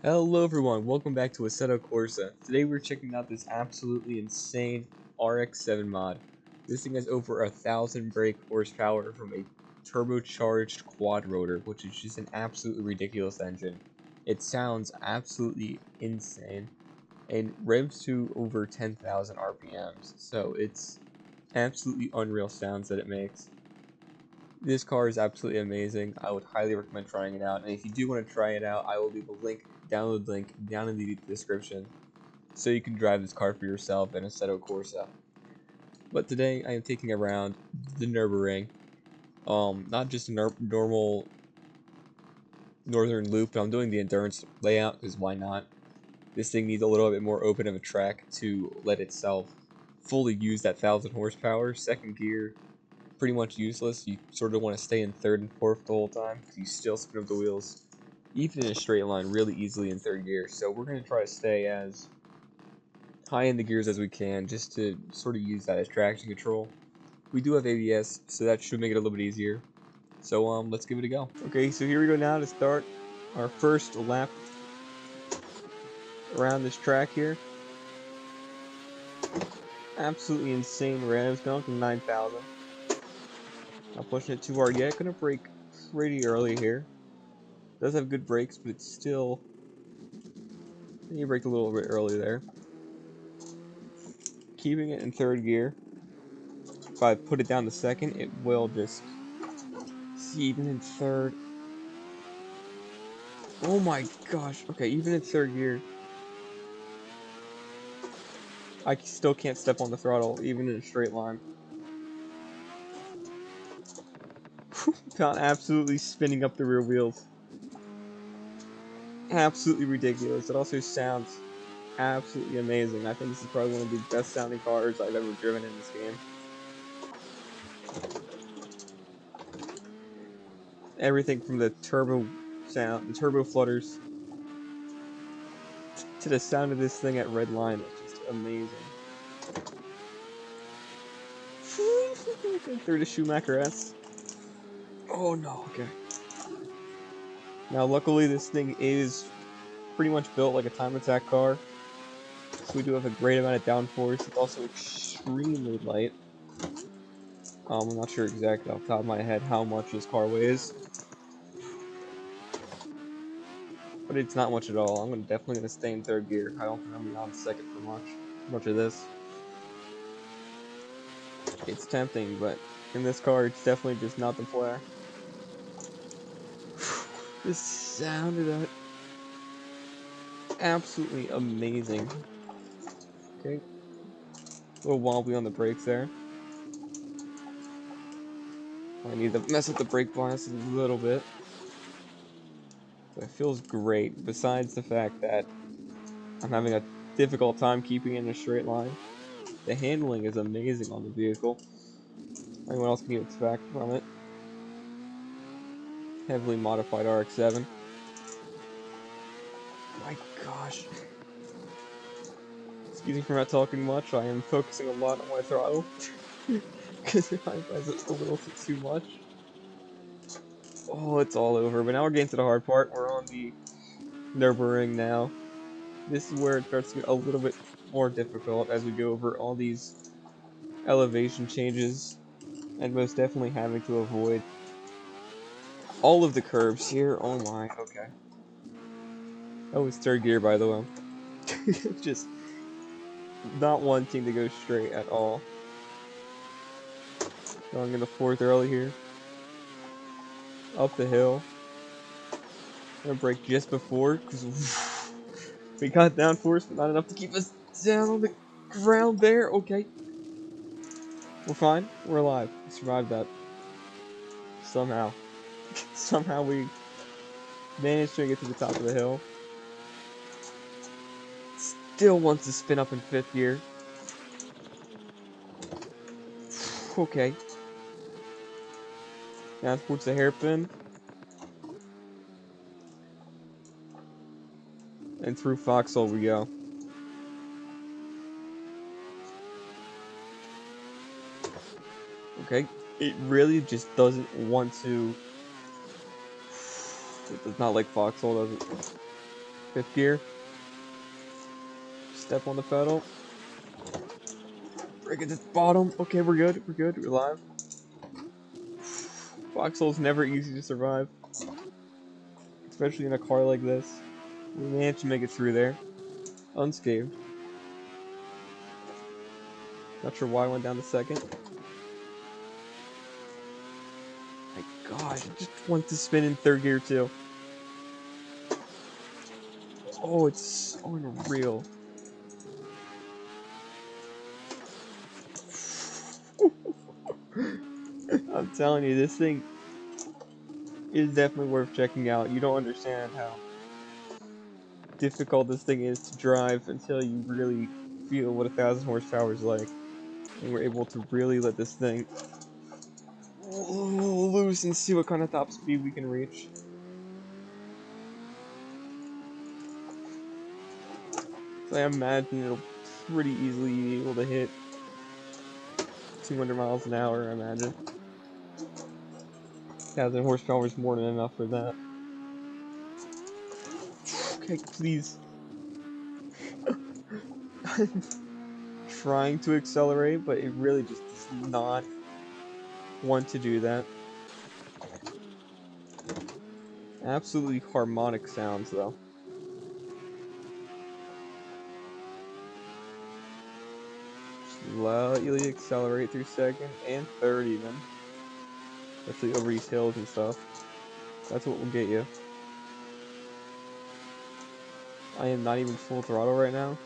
Hello everyone, welcome back to Asseto Corsa. Today we're checking out this absolutely insane RX-7 mod. This thing has over 1,000 brake horsepower from a turbocharged quad rotor, which is just an absolutely ridiculous engine. It sounds absolutely insane and revs to over 10,000 RPMs, so it's absolutely unreal sounds that it makes. This car is absolutely amazing. I would highly recommend trying it out. And if you do want to try it out, I will leave a download link down in the description so you can drive this car for yourself in Assetto Corsa. But today I am taking around the Nürburgring. Not just a normal northern loop, but I'm doing the endurance layout because why not? This thing needs a little bit more open of a track to let itself fully use that 1,000 horsepower. Second gear, pretty much useless. You sort of want to stay in third and fourth the whole time because you still spin up the wheels, even in a straight line, really easily in third gear. So we're going to try to stay as high in the gears as we can just to sort of use that as traction control. We do have ABS, so that should make it a little bit easier. So let's give it a go. Okay, so here we go now to start our first lap around this track here. Absolutely insane revs, going to 9,000. Not pushing it too hard yet. Gonna brake pretty early here. Does have good brakes, but it's still. You braked a little bit early there. Keeping it in third gear. If I put it down to second, it will just. See, even in third. Oh my gosh. Okay, even in third gear, I still can't step on the throttle, even in a straight line. Not absolutely spinning up the rear wheels. Absolutely ridiculous. It also sounds absolutely amazing. I think this is probably one of the best sounding cars I've ever driven in this game. Everything from the turbo sound, the turbo flutters, to the sound of this thing at red line is just amazing. Through the Schumacher S. Oh no, okay. Now luckily this thing is pretty much built like a time attack car. So we do have a great amount of downforce. It's also extremely light. I'm not sure exactly off the top of my head how much this car weighs. But it's not much at all. I'm definitely gonna stay in third gear. I don't think I'm gonna be on second for much of this. It's tempting, but in this car, it's definitely just not the play. The sound of that, absolutely amazing. Okay, a little wobbly on the brakes there. I need to mess with the brake bias a little bit. But it feels great, besides the fact that I'm having a difficult time keeping it in a straight line. The handling is amazing on the vehicle. Anyone else can expect from it. Heavily modified RX-7. My gosh. Excuse me for not talking much. I am focusing a lot on my throttle. Because if I press it a little too much. Oh, it's all over. But now we're getting to the hard part. We're on the Nürburgring now. This is where it starts to get a little bit more difficult as we go over all these elevation changes. And most definitely having to avoid all of the curves here. Oh my, okay. That was third gear, by the way. Just not wanting to go straight at all. Going into fourth early here. Up the hill. Gonna brake just before, because we got downforce, but not enough to keep us down on the ground there. Okay. We're fine. We're alive. We survived that. Somehow. Somehow we managed to get to the top of the hill. Still wants to spin up in fifth gear. Okay. Now towards the hairpin. And through Foxhole we go. Okay. It really just doesn't want to. It does not like Foxhole, does it? Fifth gear. Step on the pedal. Break it to the bottom. Okay, we're good. We're good. We're live. Foxhole's never easy to survive, especially in a car like this. We managed to make it through there, unscathed. Not sure why I went down to second. My gosh, it just wants to spin in third gear too. Oh, it's so unreal. I'm telling you, this thing is definitely worth checking out. You don't understand how difficult this thing is to drive until you really feel what 1,000 horsepower is like. And we're able to really let this thing loose and see what kind of top speed we can reach. So I imagine it'll pretty easily be able to hit 200 miles an hour, I imagine. 1,000 horsepower is more than enough for that. Okay, please. I'm trying to accelerate, but it really just does not want to do that. Absolutely harmonic sounds, though. Slightly accelerate through second and third even. Especially over these hills and stuff. That's what will get you. I am not even full throttle right now.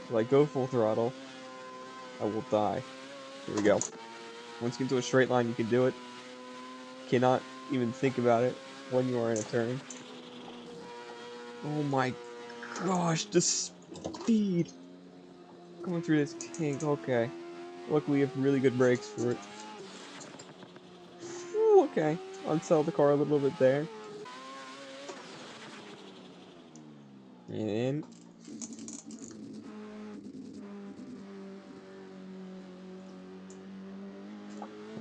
If I go full throttle, I will die. Here we go. Once you get into a straight line, you can do it. Cannot even think about it when you are in a turn. Oh my gosh, the speed going through this kink. Okay. Luckily, we have really good brakes for it. Ooh, okay. Unsell the car a little bit there. And in.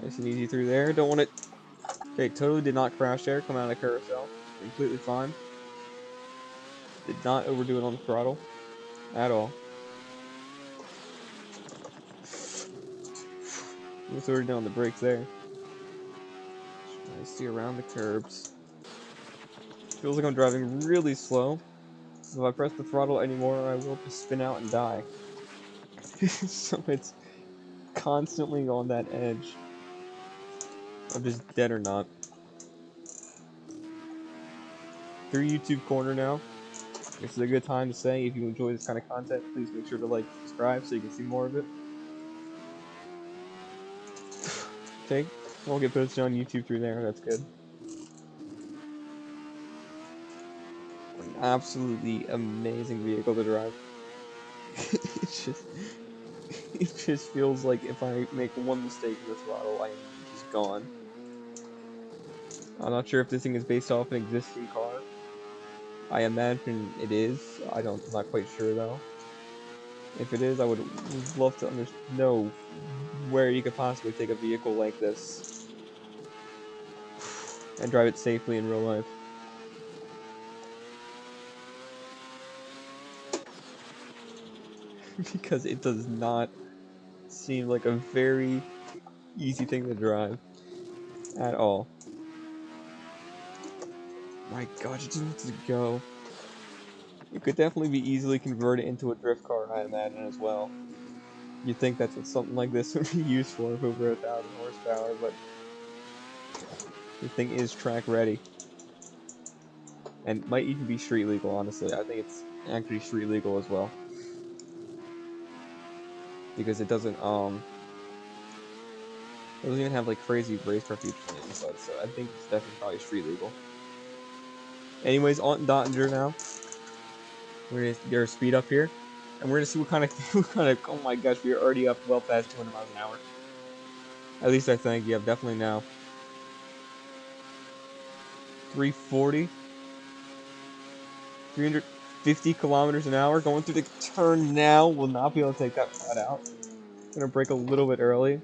Nice and easy through there. Don't want it. Okay, totally did not crash there. Come out of the carousel. Completely fine. Did not overdo it on the throttle. At all. Almost already down the brakes there. Trying to see around the curbs. Feels like I'm driving really slow. If I press the throttle anymore, I will just spin out and die. So it's constantly on that edge of just dead or not. Through YouTube corner now. This is a good time to say if you enjoy this kind of content, please make sure to like, subscribe so you can see more of it. Okay, won't get posted on YouTube through there. That's good. An absolutely amazing vehicle to drive. It just feels like if I make one mistake in the throttle, I am just gone. I'm not sure if this thing is based off an existing car. I imagine it is. I'm not quite sure though. If it is, I would love to know where you could possibly take a vehicle like this and drive it safely in real life. Because it does not seem like a very easy thing to drive at all. My gosh, it just wants to go. It could definitely be easily converted into a drift car, I imagine, as well. You'd think that's what something like this would be used for if over 1,000 horsepower, but the thing is track ready. And might even be street legal, honestly. I think it's actually street legal as well. Because it doesn't even have like crazy race car features on the inside, so I think it's definitely probably street legal. Anyways, on Dottinger now. We're gonna get our speed up here. And we're gonna see what kind of oh my gosh, we are already up well past 200 miles an hour. At least I think, yeah, definitely now. 340. 350 kilometers an hour going through the turn now. Will not be able to take that flat out. Gonna brake a little bit early.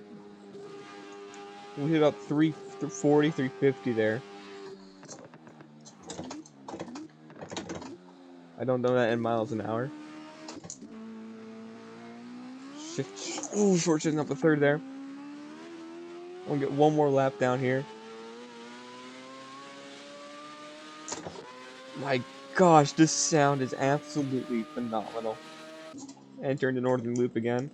We hit about 340, 350 there. I don't know that in miles an hour. Shift. Ooh, shortening up the third there. I'm gonna get one more lap down here. My gosh, this sound is absolutely phenomenal. Entering the northern loop again.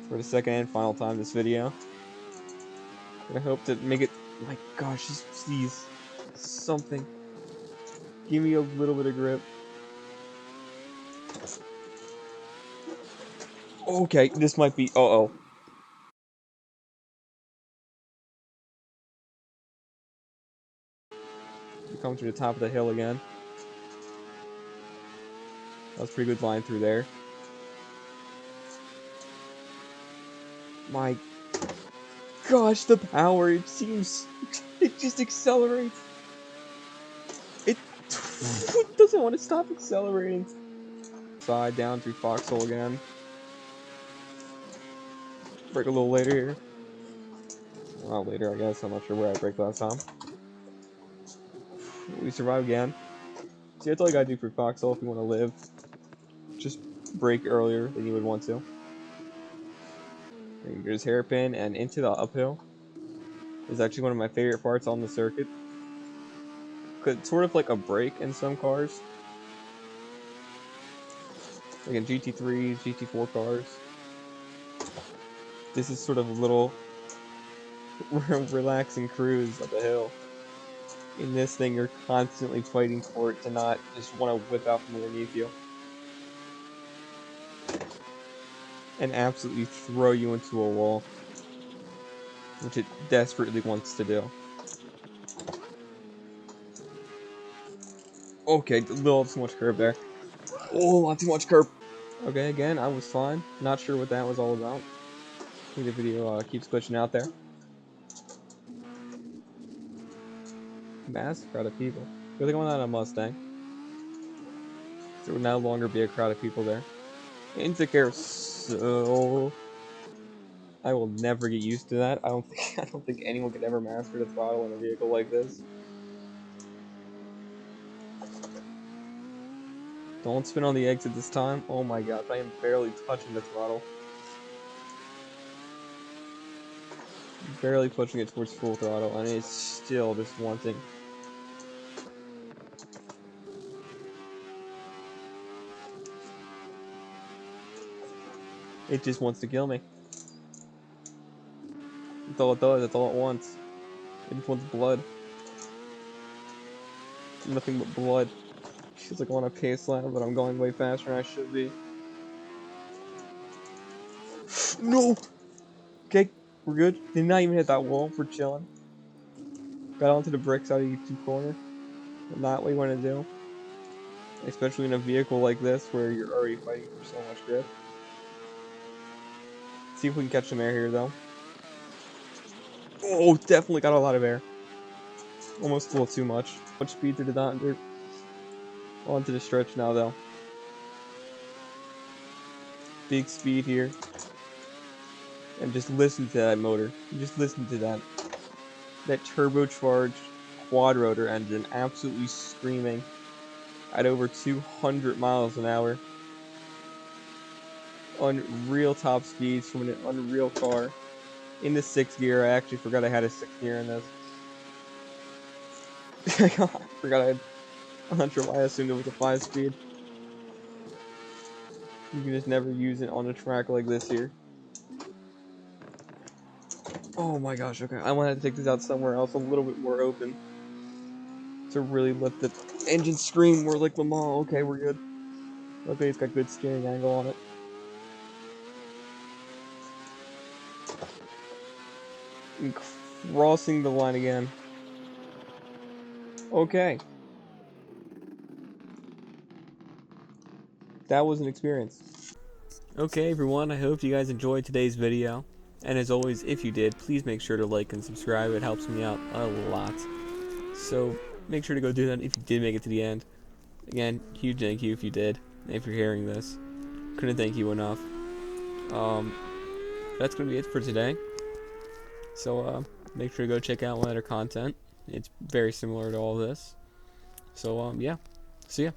For the second and final time this video. I hope to make it. My gosh, just please. Something. Give me a little bit of grip. Okay, this might be. Uh-oh. We come to the top of the hill again. That was a pretty good line through there. My gosh, the power, it seems. It just accelerates. It doesn't want to stop accelerating. Side down through Foxhole again. Break a little later here. Well, later, I guess. I'm not sure where I break last time. We survive again. See, that's all you gotta do for Foxhole if you want to live. Just break earlier than you would want to. There's hairpin and into the uphill. Is actually one of my favorite parts on the circuit. Cause it's sort of like a break in some cars. Like in GT3s, GT4 cars. This is sort of a little relaxing cruise up a hill. In this thing, you're constantly fighting for it to not just want to whip out from underneath you. And absolutely throw you into a wall. Which it desperately wants to do. Okay, a little too much curve there. Oh, not too much curve. Okay, again, I was fine. Not sure what that was all about. I think the video keeps glitching out there. Massive crowd of people. Really going on a Mustang. There would no longer be a crowd of people there. Into carousel. I will never get used to that. I don't think anyone could ever master the throttle in a vehicle like this. Don't spin on the exit this time. Oh my gosh, I am barely touching the throttle. Barely pushing it towards full throttle, and it's still just wanting. It just wants to kill me. That's all it does, that's all it wants. It just wants blood. Nothing but blood. Feels like I'm on a pace lap, but I'm going way faster than I should be. No! Okay, we're good. Did not even hit that wall. We're chilling. Got onto the bricks out of YouTube corner. Not what you want to do. Especially in a vehicle like this where you're already fighting for so much grip. See if we can catch some air here though. Oh, definitely got a lot of air. Almost a little too much. Much speed to the dot dirt. Onto the stretch now though. Big speed here. And just listen to that motor. Just listen to that. That turbocharged quad rotor engine absolutely screaming at over 200 miles an hour. Unreal top speeds from an unreal car. In the 6th gear, I actually forgot I had a 6th gear in this. I forgot I had. I'm not sure why I assumed it was a 5-speed. You can just never use it on a track like this here. Oh my gosh, okay. I want to take this out somewhere else a little bit more open. To really let the engine scream more like Le Mans. Okay, we're good. Okay, it's got good steering angle on it. And crossing the line again. Okay. That was an experience. Okay everyone, I hope you guys enjoyed today's video. And as always, if you did, please make sure to like and subscribe. It helps me out a lot. So make sure to go do that if you did make it to the end. Again, huge thank you if you did. And if you're hearing this, couldn't thank you enough. That's going to be it for today. So make sure to go check out my other content. It's very similar to all this. So yeah, see ya.